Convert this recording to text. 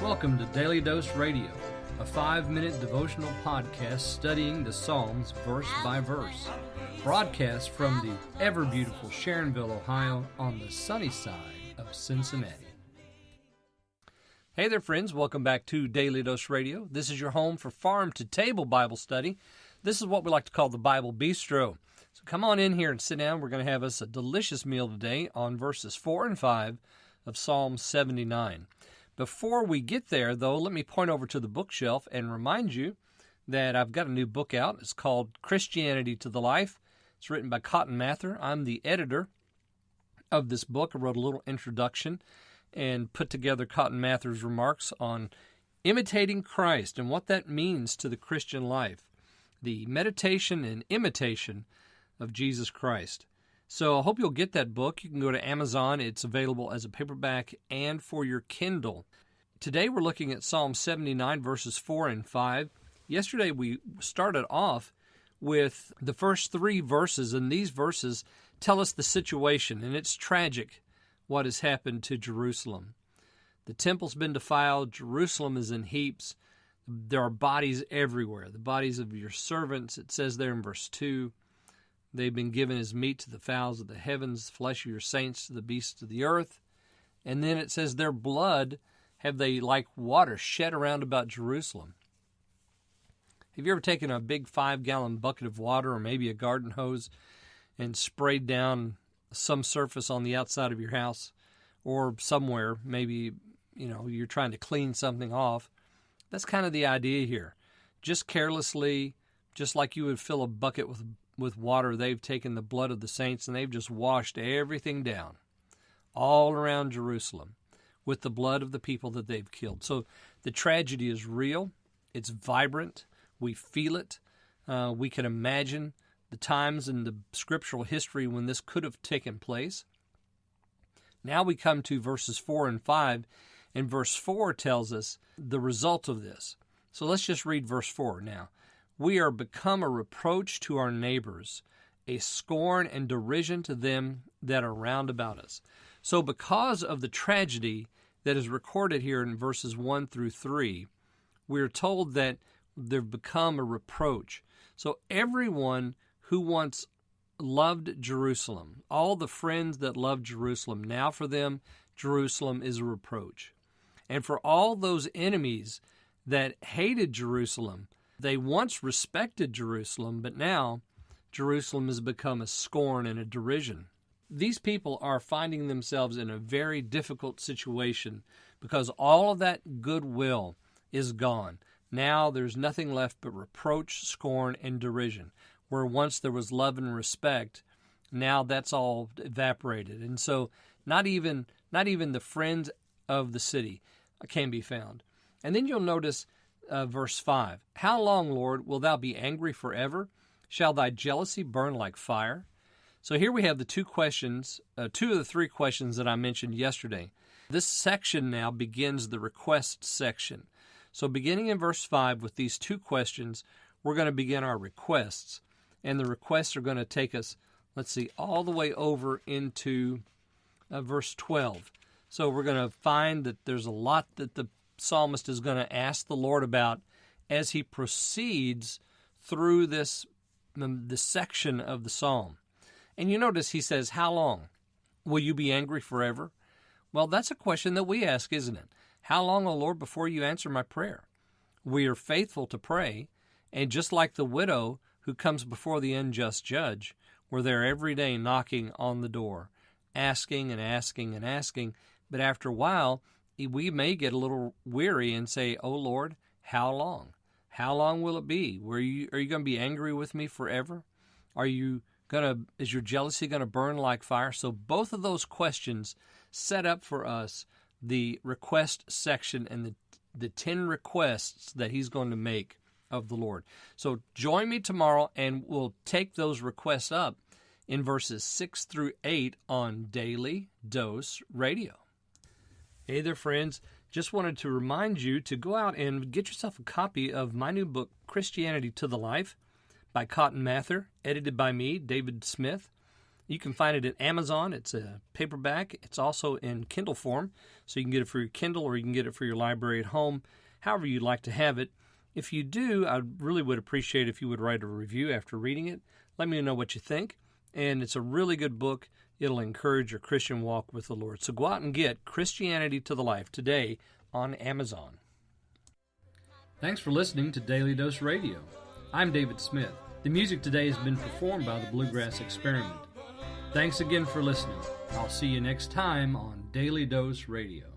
Welcome to Daily Dose Radio, a 5-minute devotional podcast studying the Psalms verse by verse. Broadcast from the ever-beautiful Sharonville, Ohio, on the sunny side of Cincinnati. Hey there, friends. Welcome back to Daily Dose Radio. This is your home for Farm to Table Bible study. This is what we like to call the Bible Bistro. So come on in here and sit down. We're going to have us a delicious meal today on verses 4 and 5 of Psalm 79. Before we get there, though, let me point over to the bookshelf and remind you that I've got a new book out. It's called Christianity to the Life. It's written by Cotton Mather. I'm the editor of this book. I wrote a little introduction and put together Cotton Mather's remarks on imitating Christ and what that means to the Christian life, the meditation and imitation of Jesus Christ. So I hope you'll get that book. You can go to Amazon. It's available as a paperback and for your Kindle. Today we're looking at Psalm 79, verses 4 and 5. Yesterday we started off with the first 3 verses, and these verses tell us the situation, and it's tragic what has happened to Jerusalem. The temple's been defiled. Jerusalem is in heaps. There are bodies everywhere, the bodies of your servants. It says there in verse 2, they've been given as meat to the fowls of the heavens, flesh of your saints to the beasts of the earth. And then it says their blood have they like water shed around about Jerusalem. Have you ever taken a big 5-gallon bucket of water or maybe a garden hose and sprayed down some surface on the outside of your house or somewhere, maybe, you're trying to clean something off? That's kind of the idea here. Just carelessly, just like you would fill a bucket with water, they've taken the blood of the saints and they've just washed everything down all around Jerusalem with the blood of the people that they've killed. So the tragedy is real. It's vibrant. We feel it. We can imagine the times in the scriptural history when this could have taken place. Now we come to verses 4 and 5, and verse 4 tells us the result of this. So let's just read verse 4 now. We are become a reproach to our neighbors, a scorn and derision to them that are round about us. So because of the tragedy that is recorded here in verses 1 through 3, we're told that they've become a reproach. So everyone who once loved Jerusalem, all the friends that loved Jerusalem, now for them, Jerusalem is a reproach. And for all those enemies that hated Jerusalem, they once respected Jerusalem, but now Jerusalem has become a scorn and a derision. These people are finding themselves in a very difficult situation because all of that goodwill is gone. Now there's nothing left but reproach, scorn, and derision. Where once there was love and respect, now that's all evaporated. And so not even the friends of the city can be found. And then you'll notice verse 5. How long, Lord, will thou be angry forever? Shall thy jealousy burn like fire? So here we have the 2 questions, 2 of the 3 questions that I mentioned yesterday. This section now begins the request section. So beginning in verse 5 with these 2 questions, we're going to begin our requests. And the requests are going to take us, all the way over into verse 12. So we're going to find that there's a lot that the psalmist is going to ask the Lord about as he proceeds through this section of the psalm. And you notice he says, how long? Will you be angry forever? Well, that's a question that we ask, isn't it? How long, O Lord, before you answer my prayer? We are faithful to pray, and just like the widow who comes before the unjust judge, we're there every day knocking on the door, asking and asking and asking, but after a while, we may get a little weary and say, oh Lord, how long? How long will it be? Are you going to be angry with me forever? Is your jealousy going to burn like fire? So both of those questions set up for us the request section and the 10 requests that he's going to make of the Lord. So join me tomorrow and we'll take those requests up in verses 6 through 8 on Daily Dose Radio. Hey there, friends. Just wanted to remind you to go out and get yourself a copy of my new book, Christianity to the Life, by Cotton Mather, edited by me, David Smith. You can find it at Amazon. It's a paperback. It's also in Kindle form, so you can get it for your Kindle or you can get it for your library at home, however you'd like to have it. If you do, I really would appreciate if you would write a review after reading it. Let me know what you think. And it's a really good book. It'll encourage your Christian walk with the Lord. So go out and get Christianity to the Life today on Amazon. Thanks for listening to Daily Dose Radio. I'm David Smith. The music today has been performed by the Bluegrass Experiment. Thanks again for listening. I'll see you next time on Daily Dose Radio.